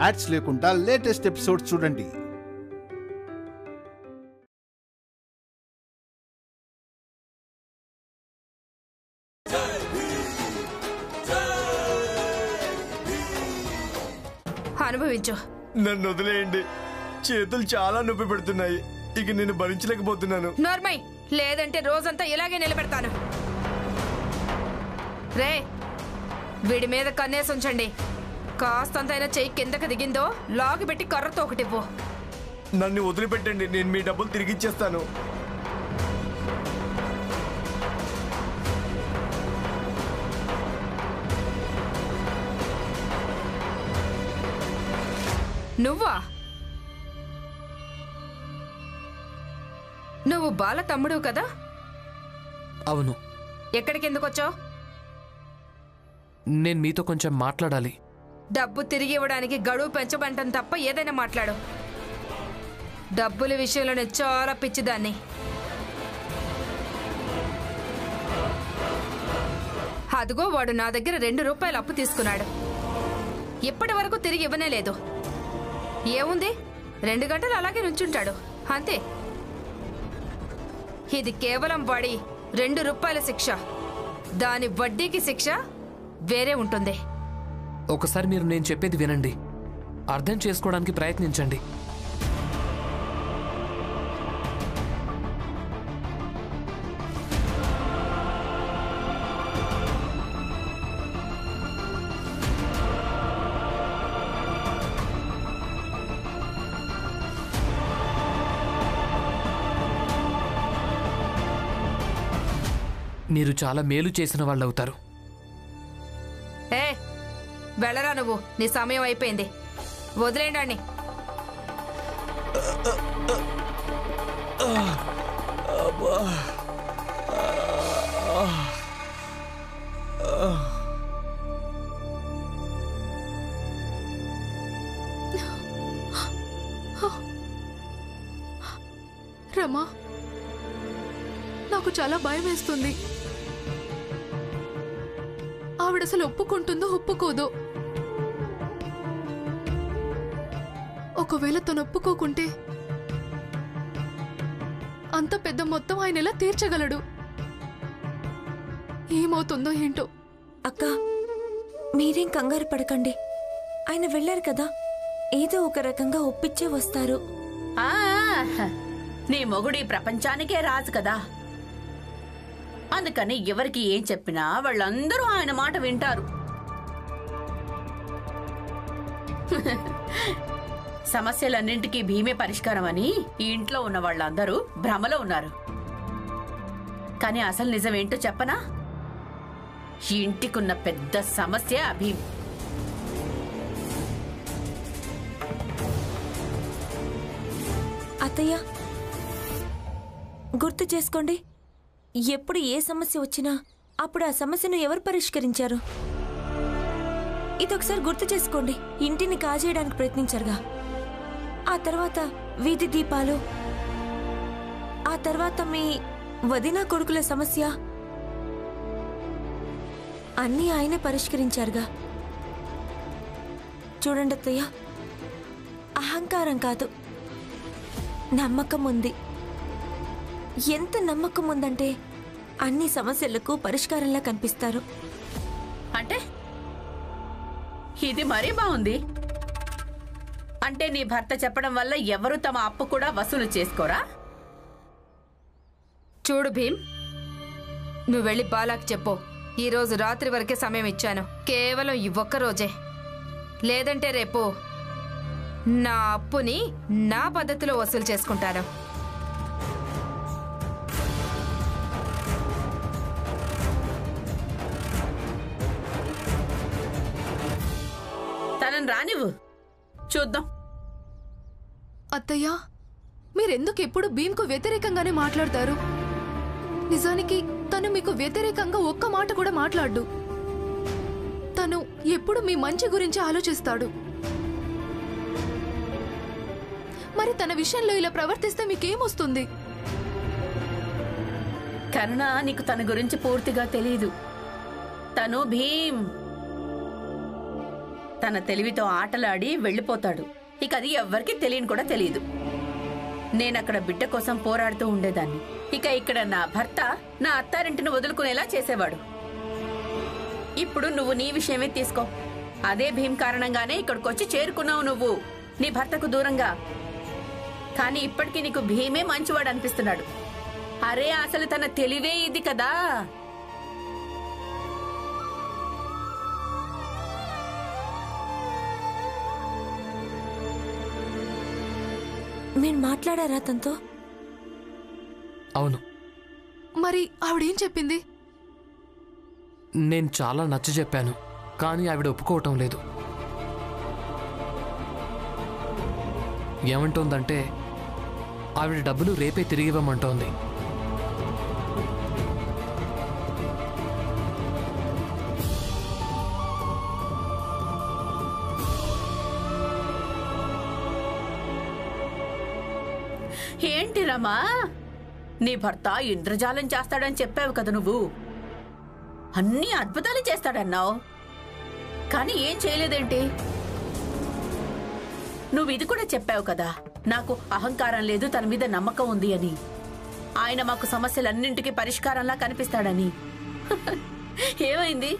Ads లేకుండా latest episode చూడండి. అనుభవించు. నన్ను వదిలేయండి, చేతులు చాలా నొప్పి పెడుతున్నాయి. ఇక నేను భరించలేకపోతున్నాను. నార్మల్ లేదంటే రోజంతా ఇలాగే నిలబెడతాను. రే, వీడి మీద కన్నేసి ఉంచండి. కాస్తంతైనా చెయ్యి కిందకి దిగిందో లాగి పెట్టి కర్రతో ఒకటివ్వు. నన్ను వదిలిపెట్టండి, నేను మీ డబ్బులు తిరిగి ఇచ్చేస్తాను. నువ్వా? నువ్వు బాల తమ్ముడు కదా? అవును. ఎక్కడికి ఎందుకు వచ్చావు? నేను మీతో కొంచెం మాట్లాడాలి. డబ్బు తిరిగి ఇవ్వడానికి గడువు పెంచమంటాను తప్ప ఏదైనా మాట్లాడు. డబ్బుల విషయంలో నేను చాలా పిచ్చిదాన్ని. అదిగో వాడు నా దగ్గర 2 రూపాయలు అప్పు తీసుకున్నాడు. ఇప్పటి వరకు తిరిగి ఇవ్వనే లేదు. ఏముంది, 2 గంటలు అలాగే నుంచుంటాడు అంతే. ఇది కేవలం వాడి 2 రూపాయల శిక్ష. దాని వడ్డీకి శిక్ష వేరే ఉంటుంది. ఒకసారి మీరు నేను చెప్పేది వినండి, అర్థం చేసుకోవడానికి ప్రయత్నించండి. మీరు చాలా మేలు చేసిన వాళ్ళు అవుతారు. ఏ, వెళ్ళరా నువ్వు. నీ సమయం అయిపోయింది. వదిలేండి. రమా, నాకు చాలా భయం వేస్తుంది. ఆవిడసలు ఒప్పుకుంటుందో ఒప్పుకోదో. ఒకవేళ తను ఒప్పుకోకుంటే అంత పెద్ద మొత్తం ఆయన ఎలా తీర్చగలడు? ఏమవుతుందో ఏంటో. అక్క, మీరేం కంగారు పడకండి. ఆయన వెళ్ళారు కదా, ఏదో ఒక రకంగా ఒప్పించే వస్తారు. నీ మొగుడి ప్రపంచానికే రాజు కదా, అందుకని ఎవరికి ఏం చెప్పినా వాళ్ళందరూ ఆయన మాట వింటారు. సమస్యలన్నింటికీ భీమే పరిష్కారం అని ఈ ఇంట్లో ఉన్న వాళ్ళందరూ భ్రమలో ఉన్నారు. కానీ అసలు నిజమేంటో చెప్పనా? ఈ ఇంటికున్న పెద్ద సమస్య భీమ్. అత్తయ్య, గుర్తు చేసుకోండి, ఎప్పుడు ఏ సమస్య వచ్చినా అప్పుడు ఆ సమస్యను ఎవరు పరిష్కరించారు? ఇదొకసారి గుర్తు చేసుకోండి. ఇంటిని కాజేయడానికి ప్రయత్నించారుగా, ఆ తర్వాత వీధి దీపాలు, ఆ తర్వాత మీ వదినా కొడుకుల సమస్య, అన్నీ ఆయనే పరిష్కరించారుగా. చూడండి అత్తయ్య, అహంకారం కాదు, నమ్మకం ఉంది. ఎంత నమ్మకం ఉందంటే అన్ని సమస్యలకు పరిష్కారంలా కనిపిస్తారు. అంటే ఇది మరీ బాగుంది. అంటే నీ భర్త చెప్పడం వల్ల ఎవరు తమ అప్పు కూడా వసూలు చేసుకోరా? చూడు భీమ్, నువ్వు వెళ్ళి బాలాకి చెప్పు, ఈరోజు రాత్రి వరకే సమయం ఇచ్చాను, కేవలం ఈ ఒక్క రోజే. లేదంటే రేపు నా అప్పుని నా పద్ధతిలో వసూలు చేసుకుంటాను. తనని రానివ్వు, చూద్దాం. అత్తయ్య, మీరెందుకు ఎప్పుడు భీమ్కు వ్యతిరేకంగానే మాట్లాడతారు? నిజానికి తను మీకు వ్యతిరేకంగా ఒక్క మాట కూడా మాట్లాడు. తను ఎప్పుడు మీ మంచి గురించి ఆలోచిస్తాడు. మరి తన విషయంలో ఇలా ప్రవర్తిస్తే మీకేమొస్తుంది? కరుణ, నీకు తన గురించి పూర్తిగా తెలీదు. తను భీమ్ తన తెలివితో ఆటలాడి వెళ్ళిపోతాడు. ఇక అది ఎవ్వరికీ తెలియని కూడా తెలియదు. నేనక్కడ బిడ్డ కోసం పోరాడుతూ ఉండేదాన్ని. ఇక ఇక్కడ నా భర్త నా అత్తారింటిని వదులుకునేలా చేసేవాడు. ఇప్పుడు నువ్వు నీ విషయమే తీసుకో. అదే భీమ్ కారణంగానే ఇక్కడికొచ్చి చేరుకున్నావు నువ్వు నీ భర్తకు దూరంగా. కానీ ఇప్పటికీ నీకు భీమే మంచివాడు అనిపిస్తున్నాడు. అరే అసలు తన తెలివే ఇది కదా. మీరు మాట్లాడారా తనతో? అవును. మరి ఆవిడేం చెప్పింది? నేను చాలా నచ్చ చెప్పాను, కానీ ఆవిడ ఒప్పుకోవటం లేదు. ఏమంటోందంటే ఆవిడ డబ్బులు రేపే తిరిగివ్వమంటోంది. ఏంటి రమా, నీ భర్త ఇంద్రజాలం చేస్తాడని చెప్పావు కదా నువ్వు. అన్ని అద్భుతాలు చేస్తాడన్నావు, కానీ ఏం చేయలేదేంటి? నువ్వు ఇది కూడా చెప్పావు కదా, నాకు అహంకారం లేదు, తన మీద నమ్మకం ఉంది అని. ఆయన మాకు సమస్యలన్నింటికి పరిష్కారంలా కనిపిస్తాడని. ఏమైంది?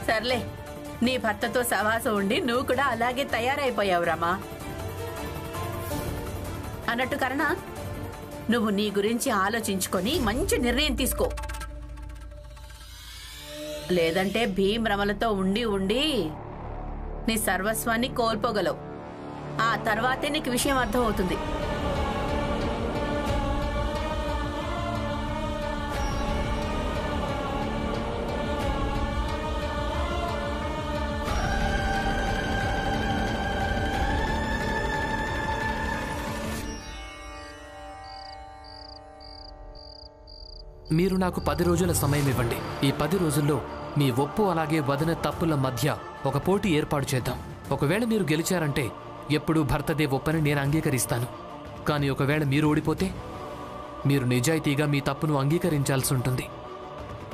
సర్లే, నీ భర్తతో సవాసం ఉండి నువ్వు కూడా అలాగే తయారైపోయావు రమా. అన్నట్టు కరణ, నువ్వు నీ గురించి ఆలోచించుకొని మంచి నిర్ణయం తీసుకో. లేదంటే భీమ్ రమలతో ఉండి ఉండి నీ సర్వస్వాన్ని కోల్పోగలవు. ఆ తర్వాతే నీకు విషయం అర్థమవుతుంది. మీరు నాకు 10 రోజుల సమయం ఇవ్వండి. ఈ 10 రోజుల్లో మీ ఒప్పు అలాగే వదిన తప్పుల మధ్య ఒక పోటీ ఏర్పాటు చేద్దాం. ఒకవేళ మీరు గెలిచారంటే ఎప్పుడూ భర్తదే ఒప్పని నేను అంగీకరిస్తాను. కానీ ఒకవేళ మీరు ఓడిపోతే మీరు నిజాయితీగా మీ తప్పును అంగీకరించాల్సి ఉంటుంది.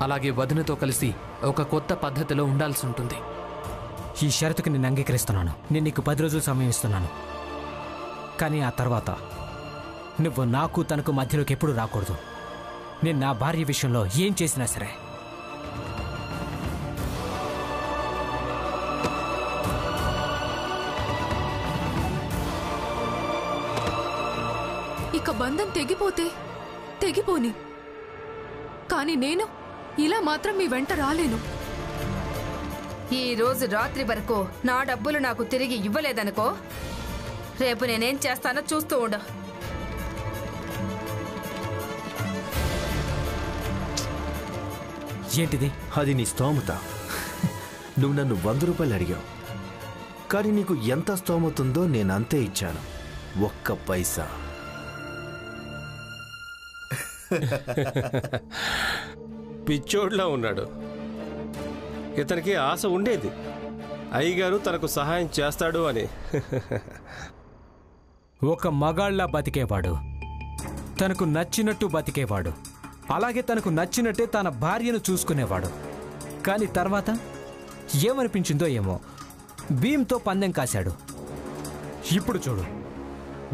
అలాగే వదినతో కలిసి ఒక కొత్త పద్ధతిలో ఉండాల్సి ఉంటుంది. ఈ షరతుకు నేను అంగీకరిస్తున్నాను. నేను నీకు 10 రోజులు సమయం ఇస్తున్నాను. కానీ ఆ తర్వాత నువ్వు నాకు తనకు మధ్యలోకి ఎప్పుడు రాకూడదు. నేను నా భార్య విషయంలో ఏం చేసినా సరే. ఇక బంధం తెగిపోతే తెగిపోని, కానీ నేను ఇలా మాత్రం మీ వెంట రాలేను. ఈ రోజు రాత్రి వరకు నా డబ్బులు నాకు తిరిగి ఇవ్వలేదనుకో, రేపు నేనేం చేస్తానో చూస్తూ ఉండు. ఏంటిది? అది నీ స్తోమత. నువ్వు నన్ను 100 రూపాయలు అడిగావు, కానీ నీకు ఎంత స్తోమత ఉందో నేను అంతే ఇచ్చాను. 1 పైసా. పిచ్చోడ్లా ఉన్నాడు. ఇతనికి ఆశ ఉండేది అయ్యగారు తనకు సహాయం చేస్తాడు అని. ఒక మగాళ్ళ బతికేవాడు, తనకు నచ్చినట్టు బతికేవాడు, అలాగే తనకు నచ్చినట్టే తన భార్యను చూసుకునేవాడు. కానీ తర్వాత ఏమనిపించిందో ఏమో, భీమ్తో పందెం కాశాడు. ఇప్పుడు చూడు,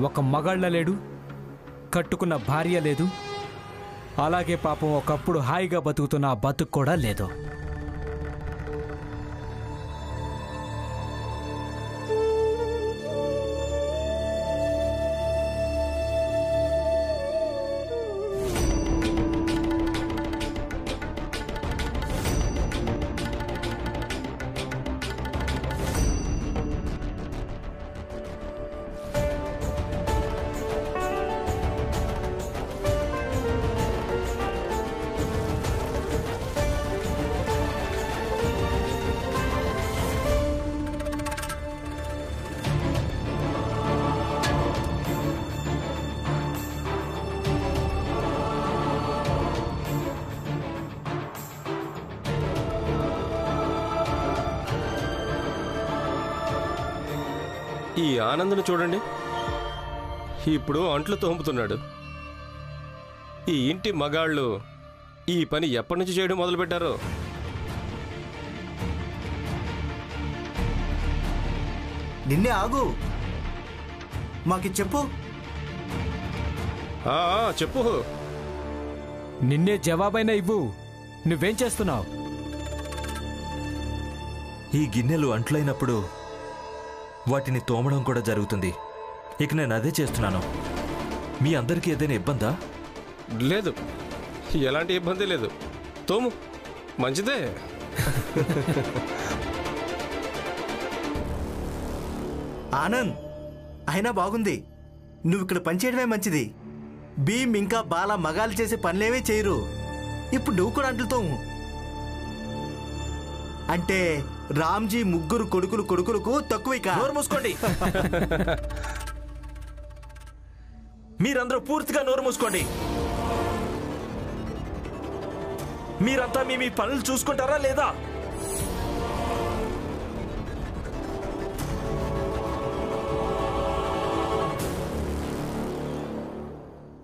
ఒక మగాళ్ళ లేడు, కట్టుకున్న భార్య లేదు, అలాగే పాపం ఒకప్పుడు హాయిగా బతుకుతున్న ఆ బతుకు కూడా లేదు. ఈ ఆనందను చూడండి, ఇప్పుడు అంట్లు తోముతున్నాడు. ఈ ఇంటి మగాళ్ళు ఈ పని ఎప్పటి నుంచి చేయడం మొదలుపెట్టారో. నిన్నే ఆగు. మాకి చెప్పు. చెప్పు. నిన్నే జవాబైనా ఇవ్వు. నువ్వేం చేస్తున్నావు? ఈ గిన్నెలు అంట్లైనప్పుడు వాటిని తోమడం కూడా జరుగుతుంది. ఇక నేను అదే చేస్తున్నాను. మీ అందరికీ ఏదైనా ఇబ్బందా? లేదు, ఎలాంటి ఇబ్బంది లేదు. తోము, మంచిదే. ఆనంద్, అయినా బాగుంది. నువ్వు ఇక్కడ పనిచేయడమే మంచిది. భీమ్ ఇంకా బాల మగాలు చేసే పనులేవే చేయరు. ఇప్పుడు నువ్వు కూడా అంటుతావు. అంటే రామ్జీ ముగ్గురు కొడుకులకు తక్కువ. నోరు మూసుకోండి. మీరందరూ పూర్తిగా నోరు మూసుకోండి. మీరంతా మీ పనులు చూసుకుంటారా లేదా?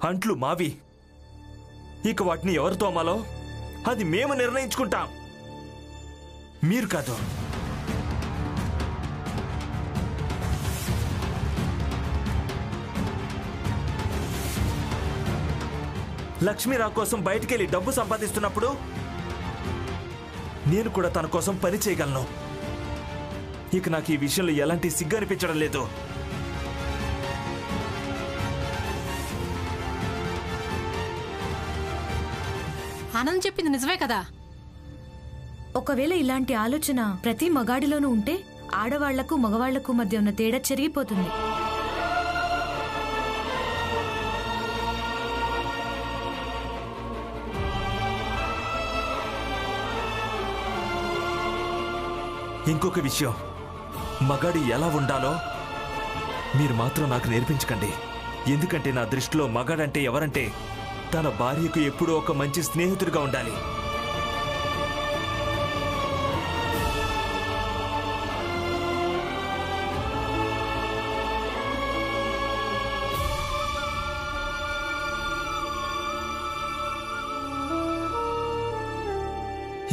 అంట్లు మావి. ఇక వాటిని ఎవరు తోమాలో అది మేము నిర్ణయించుకుంటాం, మీరు కాదు. లక్ష్మీరావు కోసం బయటికెళ్ళి డబ్బు సంపాదిస్తున్నప్పుడు నేను కూడా తన కోసం పని చేయగలను. ఇక నాకు ఈ విషయంలో ఎలాంటి సిగ్గు అనిపించడం లేదు. ఆనంద్ చెప్పింది నిజమే కదా. ఒకవేళ ఇలాంటి ఆలోచన ప్రతి మగాడిలోనూ ఉంటే ఆడవాళ్లకు మగవాళ్లకు మధ్య ఉన్న తేడా చెరిగిపోతుంది. ఇంకొక విషయం, మగాడి ఎలా ఉండాలో మీరు మాత్రం నాకు నేర్పించకండి. ఎందుకంటే నా దృష్టిలో మగాడంటే ఎవరంటే తన భార్యకు ఎప్పుడూ ఒక మంచి స్నేహితుడిగా ఉండాలి.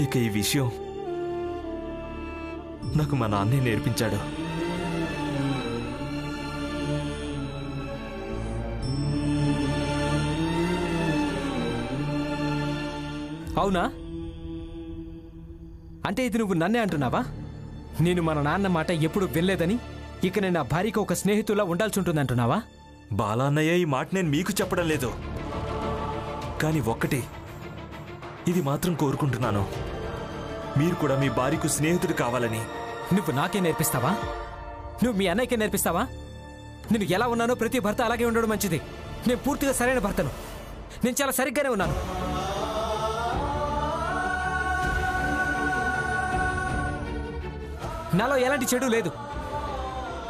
ఇక ఈ విషయం నాకు మా నాన్నే నేర్పించాడు. అవునా? అంటే ఇది నువ్వు నన్నే అంటున్నావా? నేను మన నాన్న మాట ఎప్పుడు వినలేదని ఇక నేను నా భార్యకు ఒక స్నేహితులా ఉండాల్సి ఉంటుందంటున్నావా? బాలాన్నయ్య, ఈ మాట నేను మీకు చెప్పడం లేదు. కానీ ఒక్కటి, ఇది మాత్రం కోరుకుంటున్నాను, మీరు కూడా మీ భార్యకు స్నేహితుడు కావాలని. నువ్వు నాకే నేర్పిస్తావా? నువ్వు మీ అన్నయ్యకే నేర్పిస్తావా? నేను ఎలా ఉన్నానో ప్రతి భర్త అలాగే ఉండడం మంచిది. నేను పూర్తిగా సరైన భర్తను. నేను చాలా సరిగ్గానే ఉన్నాను. నాలో ఎలాంటి చెడు లేదు.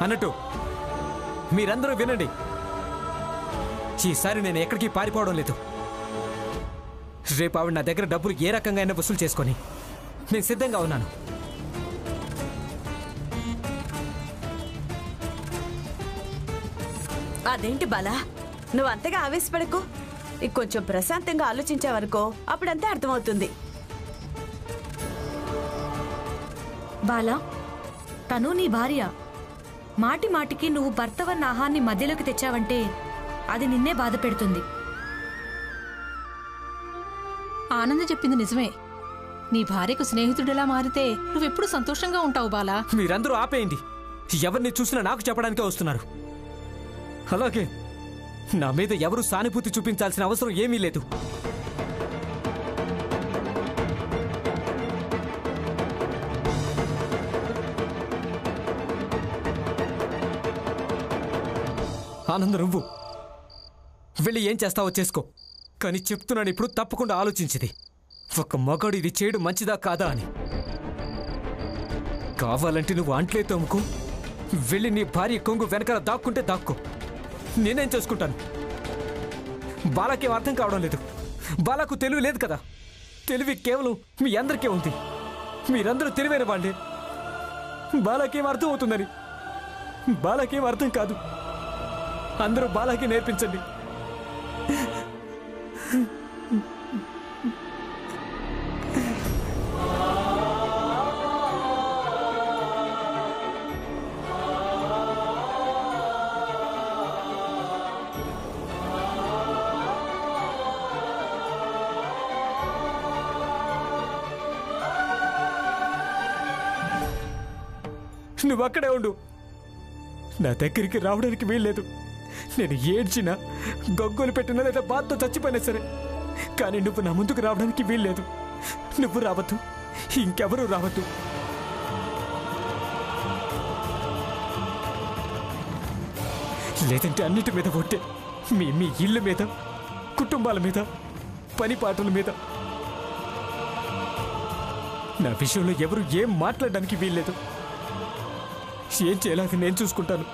అన్నట్టు మీరందరూ వినండి, ఈసారి నేను ఎక్కడికి పారిపోవడం లేదు. రేపు ఆవిడ నా దగ్గర డబ్బులు ఏ రకంగా అయినా వసూలు చేసుకొని నేను సిద్ధంగా ఉన్నాను. అదేంటి బాలా, నువ్వు అంతగా ఆవేశపడకు. కొంచెం ప్రశాంతంగా ఆలోచించావనుకో, అప్పుడంతే అర్థమవుతుంది. బాలా, తను నీ భార్య. మాటి మాటికి నువ్వు భర్తవన్న ఆహాన్ని మధ్యలోకి తెచ్చావంటే అది నిన్నే బాధ పెడుతుంది. ఆనంద్ చెప్పింది నిజమే. నీ భార్యకు స్నేహితుడిలా మారితే నువ్వెప్పుడు సంతోషంగా ఉంటావు బాలా. మీరందరూ ఆపేయండి. ఎవరిని చూసినా నాకు చెప్పడానికే వస్తున్నారు. అలాగే నా మీద ఎవరు సానుభూతి చూపించాల్సిన అవసరం ఏమీ లేదు. ఆనంద్, నువ్వు వెళ్ళి ఏం చేస్తావో చేసుకో. కానీ చెప్తున్నాను, ఇప్పుడు తప్పకుండా ఆలోచించింది. ఒక మగాడు ఇది చేయడం మంచిదా కాదా అని. కావాలంటే నువ్వు అంట్లే తోముకో, వెళ్ళి నీ భార్య కొంగు వెనకాల దాక్కుంటే దాక్కో, నేనేం చేసుకుంటాను. బాలాకేం అర్థం కావడం లేదు. బాలాకు తెలివి లేదు కదా. తెలివి కేవలం మీ అందరికీ ఉంది. మీరందరూ తెలివైన వాళ్ళే. బాలాకేం అర్థం అవుతుందని. బాలాకేం అర్థం కాదు. అందరూ బాలాకి నేర్పించండి. నువ్వు అక్కడే ఉండు. నా దగ్గరికి రావడానికి వీల్లేదు. నేను ఏడ్చినా, గొగ్గోలు పెట్టినా లేదా బాధతో చచ్చిపోయినా సరే, కానీ నువ్వు నా ముందుకు రావడానికి వీల్లేదు. నువ్వు రావద్దు, ఇంకెవరూ రావద్దు. లేదంటే అన్నిటి మీద ఒట్టే. మీ ఇళ్ళ మీద, కుటుంబాల మీద, పని పాటల మీద. నా విషయంలో ఎవరు ఏం మాట్లాడడానికి వీల్లేదు. ఏం చేయాలి నేను చూసుకుంటాను.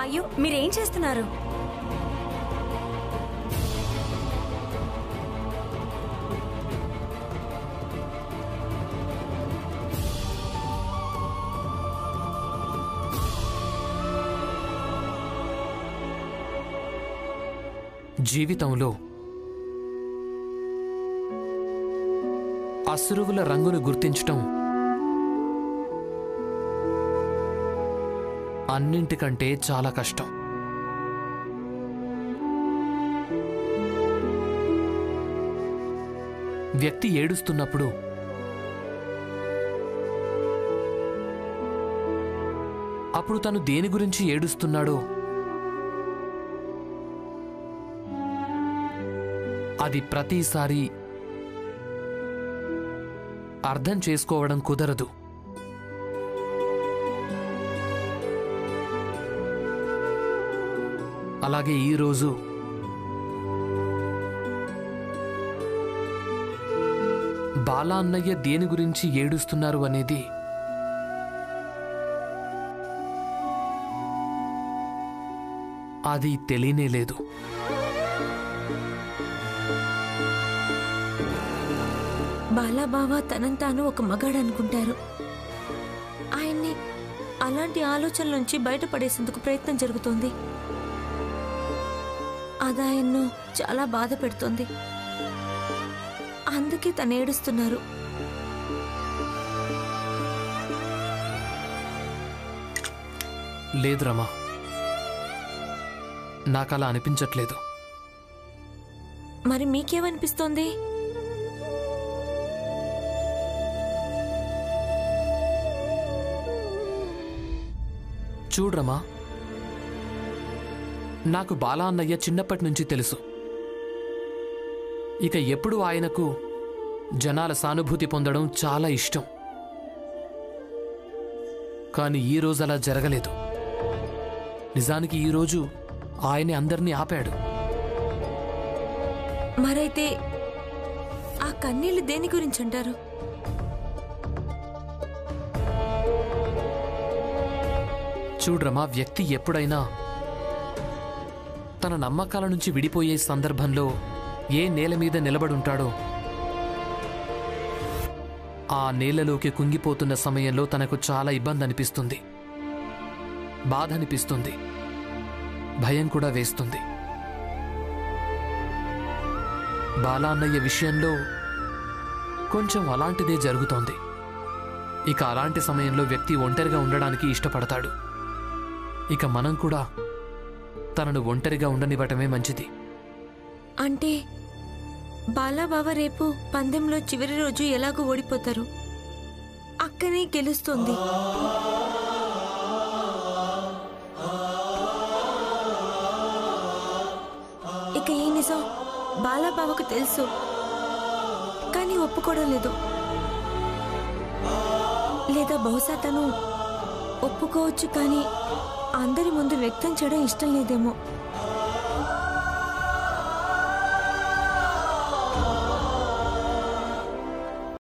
అయ్యో, మీరేం చేస్తున్నారు? జీవితంలో అశ్రువుల రంగును గుర్తించటం అన్నింటికంటే చాలా కష్టం. వ్యక్తి ఏడుస్తున్నప్పుడు అప్పుడు తను దేని గురించి ఏడుస్తున్నాడో అది ప్రతిసారి అర్థం చేసుకోవడం కుదరదు. అలాగే ఈరోజు బాలా అన్నయ్య దేని గురించి ఏడుస్తున్నారు అనేది అది తెలియనే లేదు. బాలాబావ తనంతాను ఒక మగాడు అనుకుంటారు. ఆయన్ని అలాంటి ఆలోచనల నుంచి బయటపడేసేందుకు ప్రయత్నం జరుగుతోంది. అది ఆయన్ను చాలా బాధ పెడుతోంది. అందుకే తను ఏడుస్తున్నారు. లేదు రమా, నాకలా అనిపించట్లేదు. మరి మీకేమనిపిస్తోంది? చూడ్రమా, నాకు బాలా అన్నయ్య చిన్నప్పటి నుంచి తెలుసు. ఇక ఎప్పుడు ఆయనకు జనాల సానుభూతి పొందడం చాలా ఇష్టం. కానీ ఈరోజు అలా జరగలేదు. నిజానికి ఈరోజు ఆయనే అందరినీ ఆపాడు. మరైతే ఆ కన్నీళ్లు దేని గురించి అంటారు? చూడ్రమా, వ్యక్తి ఎప్పుడైనా తన నమ్మకాల నుంచి విడిపోయే సందర్భంలో ఏ నేల మీద నిలబడుంటాడో ఆ నేలలోకి కుంగిపోతున్న సమయంలో తనకు చాలా ఇబ్బంది అనిపిస్తుంది, బాధ అనిపిస్తుంది, భయం కూడా వేస్తుంది. బాలా అన్నయ్య విషయంలో కొంచెం అలాంటిదే జరుగుతోంది. ఇక అలాంటి సమయంలో వ్యక్తి ఒంటరిగా ఉండడానికి ఇష్టపడతాడు. ఇక మనం కూడా తనను ఒంటరిగా ఉండనివ్వటమే మంచిది. అంటే బాలాబావ రేపు పందెంలో చివరి రోజు ఎలాగో ఓడిపోతారు, అక్కనే గెలుస్తుంది. ఇక ఈ నిజం బాలాబావకు తెలుసు, కానీ ఒప్పుకోవడం లేదు. లేదా బహుశా తను ఒప్పుకోవచ్చు, కానీ అందరి ముందు వ్యక్తం చేయడం ఇష్టం లేదేమో.